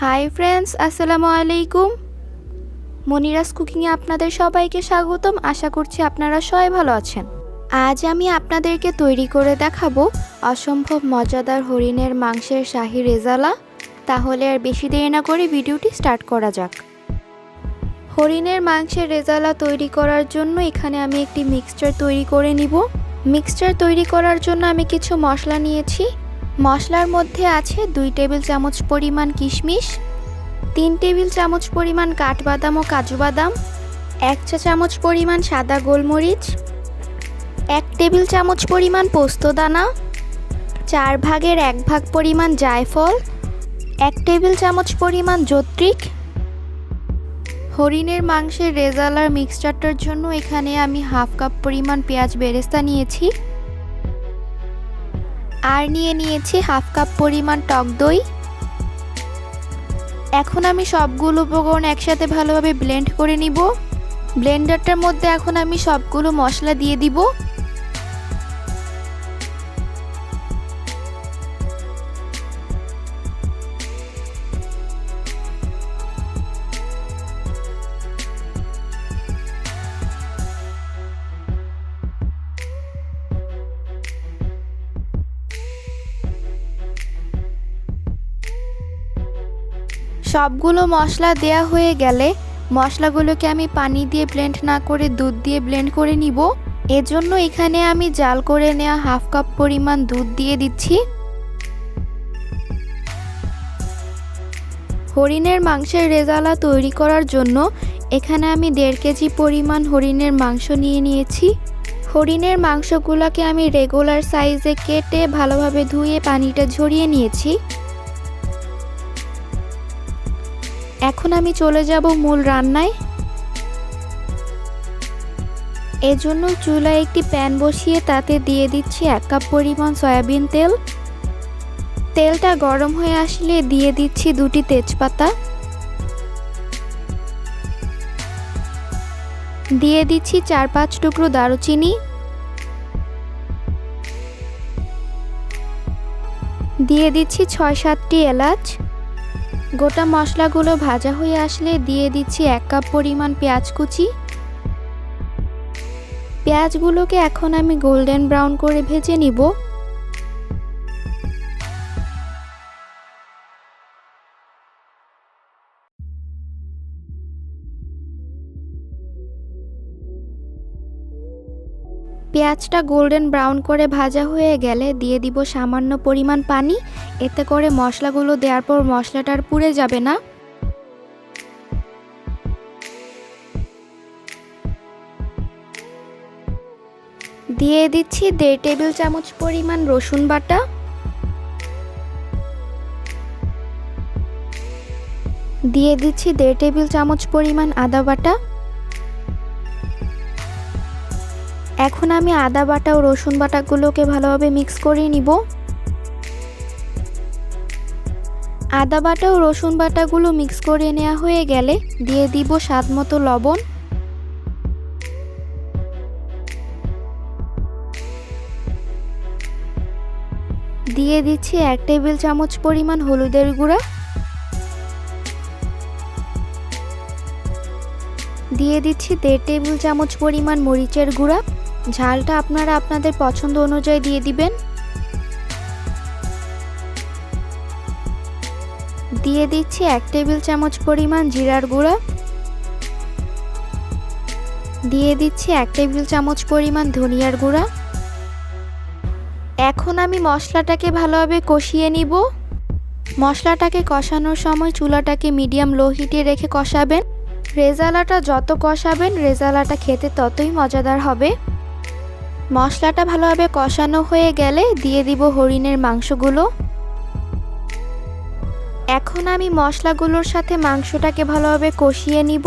Hi friends, আসসালামু আলাইকুম। মনিরাস কুকিংয়ে আপনাদের সবাইকে স্বাগতম। আশা করছি আপনারা সবাই ভালো আছেন। আজ আমি আপনাদেরকে তৈরি করে দেখাবো অসম্ভব মজাদার হরিণের মাংসের শাহী রেজালা। তাহলে আর বেশি দেরি না করে ভিডিওটি স্টার্ট করা যাক। হরিণের মাংসের রেজালা তৈরি করার জন্য এখানে আমি একটি মিক্সচার তৈরি করে নিব। মিক্সচার তৈরি করার জন্য আমি কিছু মশলা নিয়েছি। মশলার মধ্যে আছে 2 টেবিল চামচ পরিমাণ কিশমিশ, 3 টেবিল চামচ পরিমাণ কাঠবাদাম ও কাজু বাদাম, 1 চা চামচ পরিমাণ সাদা গোলমরিচ, 1 টেবিল চামচ পরিমাণ পোস্তদানা, 4 ভাগের 1 ভাগ পরিমাণ জায়ফল, 1 টেবিল চামচ পরিমাণ জৈত্রিক। হরিণের মাংসের রেজালার মিক্সচারটার জন্য এখানে আমি হাফ কাপ পরিমাণ পেঁয়াজ বেরেস্তা নিয়েছি, আর নিয়েছি হাফ কাপ পরিমাণ টক দই। এখন আমি সবগুলো উপকরণ একসাথে ভালোভাবে ব্লেন্ড করে নিব। ব্লেন্ডারটার মধ্যে এখন আমি সবগুলো মশলা দিয়ে দিব। সবগুলো মশলা দেয়া হয়ে গেলে মশলাগুলোকে আমি পানি দিয়ে ব্লেন্ড না করে দুধ দিয়ে ব্লেন্ড করে নিব। এজন্য এখানে আমি জাল করে নেওয়া হাফ কাপ পরিমাণ দুধ দিয়ে দিচ্ছি। হরিণের মাংসের রেজালা তৈরি করার জন্য এখানে আমি 1.5 কেজি পরিমাণ হরিণের মাংস নিয়েছি। হরিণের মাংসগুলোকে আমি রেগুলার সাইজে কেটে ভালোভাবে ধুয়ে পানিটা ঝরিয়ে নিয়েছি। এখন আমি চলে যাব মূল রান্নায়। এজন্য চুলায় একটি প্যান বসিয়ে তাতে দিয়ে দিচ্ছি 1 কাপ পরিমাণ সয়াবিন তেল। তেলটা গরম হয়ে আসলে দিয়ে দিচ্ছি 2টি তেজপাতা, দিয়ে দিচ্ছি 4-5 টুকরো দারুচিনি, দিয়ে দিচ্ছি 6-7টি এলাচ। গোটা মশলাগুলো ভাজা হয়ে আসলে দিয়ে দিচ্ছি 1 কাপ পরিমাণ পেঁয়াজ কুচি। পেঁয়াজগুলোকে এখন আমি গোল্ডেন ব্রাউন করে ভেজে নিব। পেঁয়াজটা গোল্ডেন ব্রাউন করে ভাজা হয়ে গেলে দিয়ে দিব সামান্য পরিমাণ পানি। এতে করে মশলাগুলো দেওয়ার পর মশলাটা আর পুড়ে যাবে না। দিয়ে দিচ্ছি 1.5 টেবিল চামচ পরিমাণ রসুন বাটা, দিয়ে দিচ্ছি 1.5 টেবিল চামচ পরিমাণ আদা বাটা। এখন আমি আদা বাটা ও রসুন বাটাগুলোকে ভালোভাবে মিক্স করে নিব। আদা বাটা ও রসুন বাটাগুলো মিক্স করে নেওয়া হয়ে গেলে দিয়ে দিব স্বাদমতো লবণ, দিয়ে দিচ্ছি 1 টেবিল চামচ পরিমাণ হলুদের গুঁড়া, দিয়ে দিচ্ছি 1.5 টেবিল চামচ পরিমাণ মরিচের গুঁড়া। ঝালটা আপনারা আপনাদের পছন্দ অনুযায়ী দিয়ে দিবেন। দিয়ে দিচ্ছি 1 টেবিল চামচ পরিমাণ জিরার গুঁড়া, দিয়ে দিচ্ছি 1 টেবিল চামচ পরিমাণ ধনিয়ার গুঁড়া। এখন আমি মশলাটাকে ভালোভাবে কষিয়ে নিব। মশলাটাকে কষানোর সময় চুলাটাকে মিডিয়াম লো হিটে রেখে কষাবেন। রেজালাটা যত কষাবেন রেজালাটা খেতে ততই মজাদার হবে। মশলাটা ভালোভাবে কষানো হয়ে গেলে দিয়ে দিব হরিণের মাংসগুলো। এখন আমি মশলাগুলোর সাথে মাংসটাকে ভালোভাবে কষিয়ে নিব।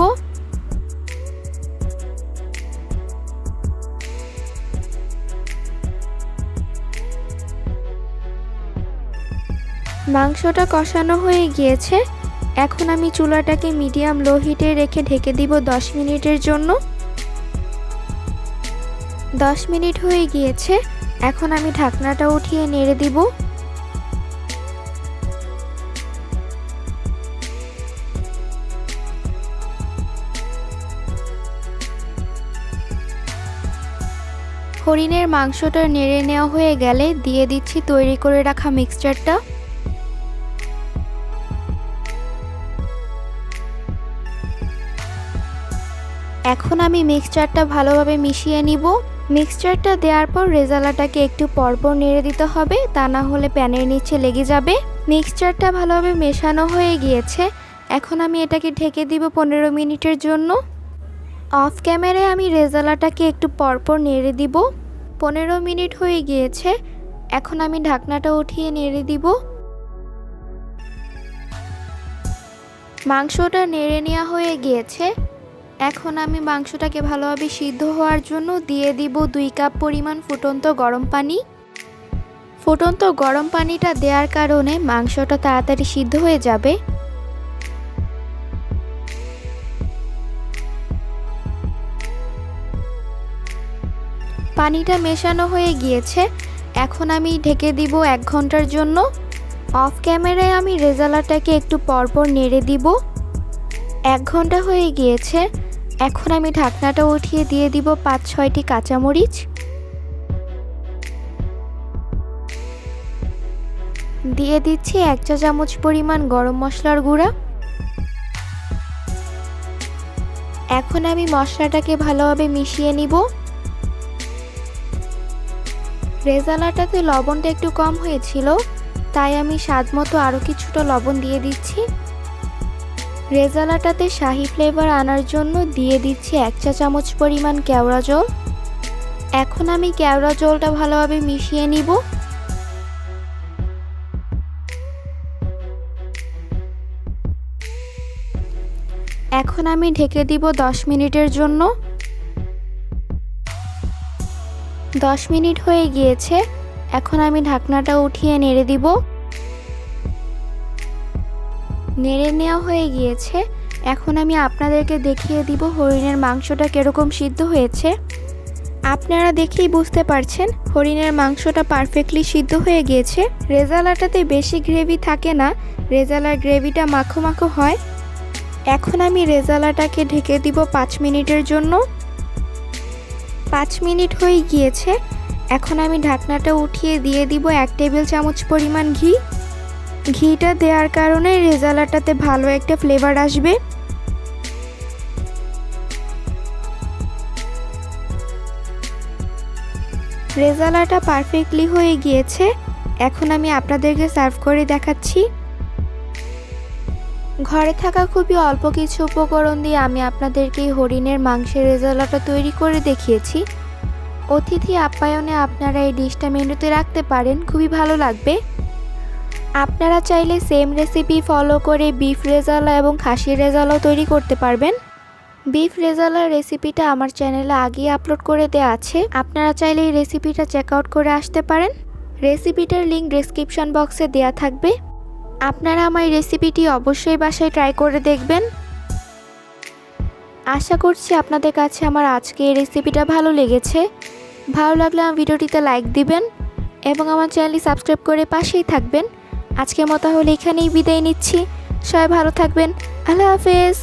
মাংসটা কষানো হয়ে গিয়েছে। এখন আমি চুলাটাকে মিডিয়াম লো হিটে রেখে ঢেকে দিব 10 মিনিটের জন্য। 10 মিনিট হয়ে গিয়েছে। এখন আমি ঢাকনাটা উঠিয়ে নেড়ে দিব। হরিণের মাংসটা নেড়ে নেওয়া হয়ে গেলে দিয়ে দিচ্ছি তৈরি করে রাখা মিক্সচারটা। এখন আমি মিক্সচারটা ভালোভাবে মিশিয়ে নিব। মিক্সচারটা দেওয়ার পর রেজালাটাকে একটু পরপর নেড়ে দিতে হবে, তা না হলে প্যানের নিচে লেগে যাবে। মিক্সচারটা ভালোভাবে মেশানো হয়ে গিয়েছে। এখন আমি এটাকে ঢেকে দিব 15 মিনিটের জন্য। অফ ক্যামেরায় আমি রেজালাটাকে একটু পরপর নেড়ে দিব। 15 মিনিট হয়ে গিয়েছে। এখন আমি ঢাকনাটা উঠিয়ে নেড়ে দিব। মাংসটা নেড়ে নেওয়া হয়ে গিয়েছে। এখন আমি মাংসটাকে ভালোভাবে সিদ্ধ হওয়ার জন্য দিয়ে দিব 2 কাপ পরিমাণ ফুটন্ত গরম পানি। ফুটন্ত গরম পানিটা দেওয়ার কারণে মাংসটা তাড়াতাড়ি সিদ্ধ হয়ে যাবে। পানিটা মেশানো হয়ে গিয়েছে। এখন আমি ঢেকে দিব 1 ঘন্টার জন্য। অফ ক্যামেরায় আমি রেজালাটাকে একটু পরপর নেড়ে দিব। 1 ঘন্টা হয়ে গিয়েছে। এখন আমি ঢাকনাটা উঠিয়ে দিয়ে দিব 5-6টি কাঁচামরিচ। দিয়ে দিচ্ছি 1 চা চামচ পরিমাণ গরম মশলার গুঁড়া। এখন আমি মশলাটাকে ভালোভাবে মিশিয়ে নিব। রেজালাটাতে লবণটা একটু কম হয়েছিল, তাই আমি স্বাদ মতো আরও কিছুটা লবণ দিয়ে দিচ্ছি। রেজালাটাতে শাহি ফ্লেভার আনার জন্য দিয়ে দিচ্ছি 1 চা চামচ পরিমাণ কেওড়া জল। এখন আমি কেওড়া জলটা ভালোভাবে মিশিয়ে নিব। এখন আমি ঢেকে দিব 10 মিনিটের জন্য। 10 মিনিট হয়ে গিয়েছে। এখন আমি ঢাকনাটা উঠিয়ে নেড়ে দিব। নেড়ে নেওয়া হয়ে গিয়েছে। এখন আমি আপনাদেরকে দেখিয়ে দিব হরিণের মাংসটা কীরকম সিদ্ধ হয়েছে। আপনারা দেখেই বুঝতে পারছেন হরিণের মাংসটা পারফেক্টলি সিদ্ধ হয়ে গিয়েছে। রেজালাটাতে বেশি গ্রেভি থাকে না, রেজালার গ্রেভিটা মাখো মাখো হয়। এখন আমি রেজালাটাকে ঢেকে দিব 5 মিনিটের জন্য। 5 মিনিট হয়ে গিয়েছে। এখন আমি ঢাকনাটা উঠিয়ে দিয়ে দিব 1 টেবিল চামচ পরিমাণ ঘি। ঘিটা দেওয়ার কারণে রেজালাটাতে ভালো একটা ফ্লেভার আসবে। রেজালাটা পারফেক্টলি হয়ে গিয়েছে। এখন আমি আপনাদেরকে সার্ভ করে দেখাচ্ছি। ঘরে থাকা খুবই অল্প কিছু উপকরণ দিয়ে আমি আপনাদেরকে এই হরিণের মাংসের রেজালাটা তৈরি করে দেখিয়েছি। অতিথি আপ্যায়নে আপনারা এই ডিশটা মেনুতে রাখতে পারেন, খুবই ভালো লাগবে। আপনারা চাইলে সেম রেসিপি ফলো করে বিফ রেজালা এবং খাসির রেজালাও তৈরি করতে পারবেন। বিফ রেজালার রেসিপিটা আমার চ্যানেলে আগেই আপলোড করে দেওয়া আছে, আপনারা চাইলে এই রেসিপিটা চেক আউট করে আসতে পারেন। রেসিপিটার লিঙ্ক ডেসক্রিপশন বক্সে দেওয়া থাকবে। আপনারা আমার এই রেসিপিটি অবশ্যই বাসায় ট্রাই করে দেখবেন। আশা করছি আপনাদের কাছে আমার আজকে এই রেসিপিটা ভালো লেগেছে। ভালো লাগলে আমার ভিডিওটিতে লাইক দিবেন এবং আমার চ্যানেলটি সাবস্ক্রাইব করে পাশেই থাকবেন। আজকের মতো হলে এখানেই বিদায় নিচ্ছি। সবাই ভালো থাকবেন। আল্লাহ হাফেজ।